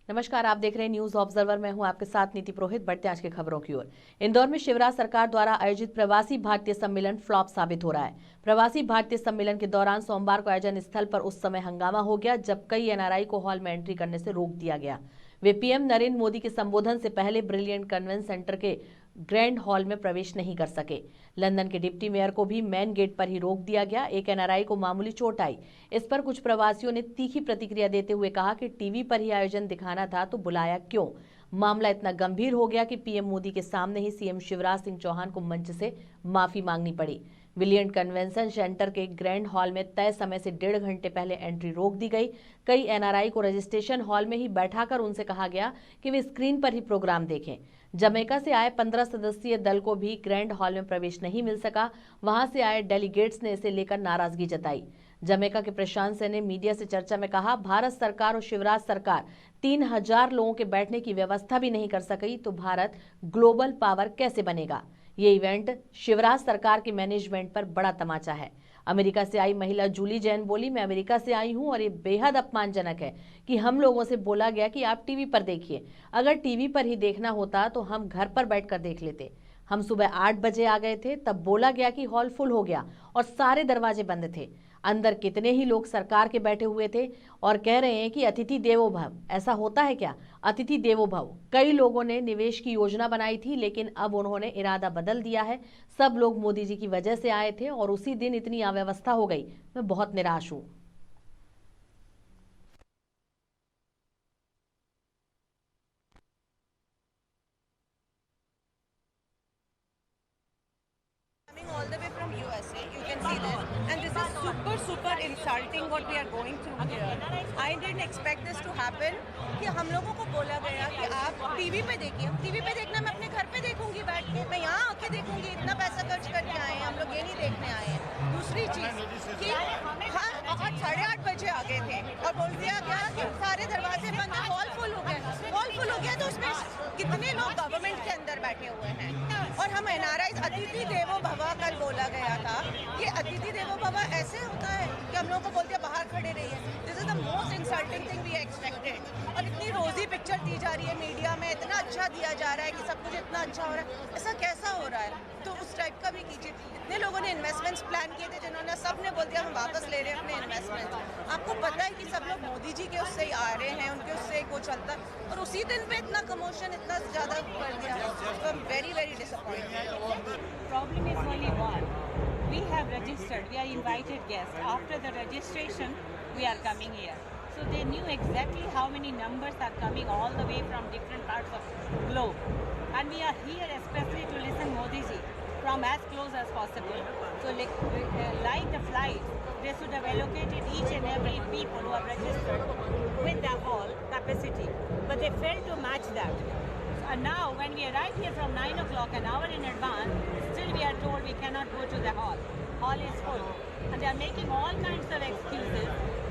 नमस्कार, आप देख रहे हैं न्यूज ऑब्जर्वर। मैं हूं आपके साथ नीति पुरोहित। बढ़ते आज की खबरों की ओर। इंदौर में शिवराज सरकार द्वारा आयोजित प्रवासी भारतीय सम्मेलन फ्लॉप साबित हो रहा है। प्रवासी भारतीय सम्मेलन के दौरान सोमवार को आयोजन स्थल पर उस समय हंगामा हो गया जब कई एनआरआई को हॉल में एंट्री करने से रोक दिया गया। वे पीएम नरेंद्र मोदी के संबोधन से पहले ब्रिलियंट कन्वेंशन सेंटर के ग्रैंड हॉल में प्रवेश नहीं कर सके। लंदन के डिप्टी मेयर को भी मेन गेट पर ही रोक दिया गया। एक एनआरआई को मामूली चोट आई। इस पर कुछ प्रवासियों ने तीखी प्रतिक्रिया देते हुए कहा कि टीवी पर ही आयोजन दिखाना था तो बुलाया क्यों। मामला इतना गंभीर हो गया कि पीएम मोदी के सामने ही सीएम शिवराज सिंह चौहान को मंच से माफी मांगनी पड़ी। ब्रिलियंट कन्वेंशन सेंटर के ग्रैंड हॉल में तय समय से 1.5 घंटे पहले एंट्री रोक दी गई। कई एनआरआई को रजिस्ट्रेशन हॉल में ही बैठाकर उनसे कहा गया कि वे स्क्रीन पर ही प्रोग्राम देखें। जमैका से आए 15 सदस्यीय दल को भी ग्रैंड हॉल में प्रवेश नहीं मिल सका। वहां से आए डेलीगेट्स ने इसे लेकर नाराजगी जताई। जमैका के प्रशांत सिंह ने मीडिया से चर्चा में कहा, भारत सरकार और शिवराज सरकार 3000 लोगों के बैठने की व्यवस्था भी नहीं कर सकी तो भारत ग्लोबल पावर कैसे बनेगा। ये इवेंट शिवराज सरकार के मैनेजमेंट पर बड़ा तमाचा है। अमेरिका से आई महिला जूली जैन बोली, मैं अमेरिका से आई हूं और ये बेहद अपमानजनक है कि हम लोगों से बोला गया कि आप टीवी पर देखिए। अगर टीवी पर ही देखना होता तो हम घर पर बैठकर देख लेते। हम सुबह 8 बजे आ गए थे, तब बोला गया कि हॉल फुल हो गया और सारे दरवाजे बंद थे। अंदर कितने ही लोग सरकार के बैठे हुए थे और कह रहे हैं कि अतिथि देवो भव। ऐसा होता है क्या? अतिथि देवो भव। कई लोगों ने निवेश की योजना बनाई थी, लेकिन अब उन्होंने इरादा बदल दिया है। सब लोग मोदी जी की वजह से आए थे और उसी दिन इतनी अव्यवस्था हो गई। मैं बहुत निराश हूं। All the way from USA, you can see this, and this is super insulting what we are going through here. I didn't expect this to happen. कि हम लोगों को बोला गया कि आप टीवी पे देखिए। टीवी पे देखना मैं अपने घर पे देखूंगी बैठ के, मैं यहाँ आके देखूंगी। इतना पैसा खर्च करके आए हैं हम लोग, ये नहीं देखने आए हैं। दूसरी चीज कि हाँ, 8:30 बजे आ गए थे और बोल दिया गया कि सारे दरवाजे बंद हैं, हॉल फुल हो गया। हॉल फुल हो गया तो उसमें कितने लोग गवर्नमेंट के अंदर बैठे हुए हैं और हम एनआरआई अतिथि देवो भव कल बोला गया था। ये अतिथि देवो भव ऐसे होता है कि हम लोगों को बोलते हैं बाहर खड़े रहिए। This is the most insulting thing we expected. और इतनी रोजी पिक्चर दी जा रही है मीडिया में, इतना अच्छा दिया जा रहा है कि सब कुछ इतना अच्छा हो रहा है। ऐसा कैसा हो रहा है? तो उस टाइप का भी कीजिए। इतने लोगों ने इन्वेस्टमेंट्स प्लान किए थे जिन्होंने सब ने बोल दिया हम वापस ले रहे हैं अपने इन्वेस्टमेंट। आपको पता है कि सब लोग मोदी जी के उससे ही आ रहे हैं, उनके उससे वो चलता है और उसी दिन पे इतना कमोशन इतना ज़्यादा कर दिया। तो I am very very disappointed. Problem is only one. We have registered, we are invited guests. After the registration, we are coming here. So they knew exactly how many numbers are coming all the way from different parts of globe. And we are here especially to listen Modi ji from as close as possible. So like the flights, they should have allocated each and every people who have registered with the hall capacity. But they failed to match that. And now when we arrive here from 9 o'clock, an hour in advance, still we are told we cannot go to the hall. Hall is full. And they are making all kinds of excuses,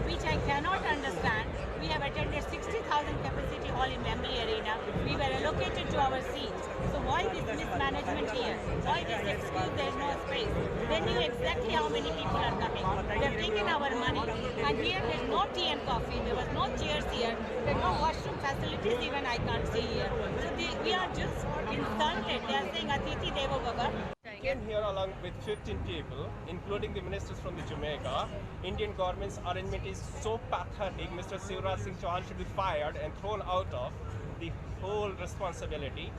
which I cannot understand. We have attended 60,000 capacity hall in Wembley Arena. We were allocated to our seats. So why this mismanagement here? Why this excuse there is no space? They knew exactly how many people are coming. They have taken our money. And here there is no tea and coffee. There was no chairs here. There are no washroom facilities even I can't see here. So we are just insulted. They are saying Atithi Devo Bhava. I came here along with 15 people, including the ministers from the Jamaica. Indian government's arrangement is so pathetic. Mr. Shivraj Singh Chauhan should be fired and thrown out of the whole responsibility.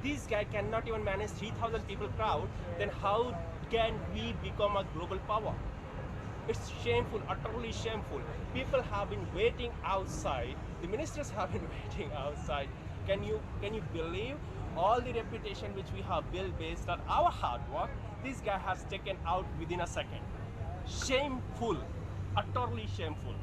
These guys cannot even manage 3,000 people crowd. Then how can we become a global power? It's shameful, utterly shameful. People have been waiting outside. The ministers have been waiting outside. Can you believe all the reputation which we have built based on our hard work? This guy has taken out within a second. Shameful, utterly shameful.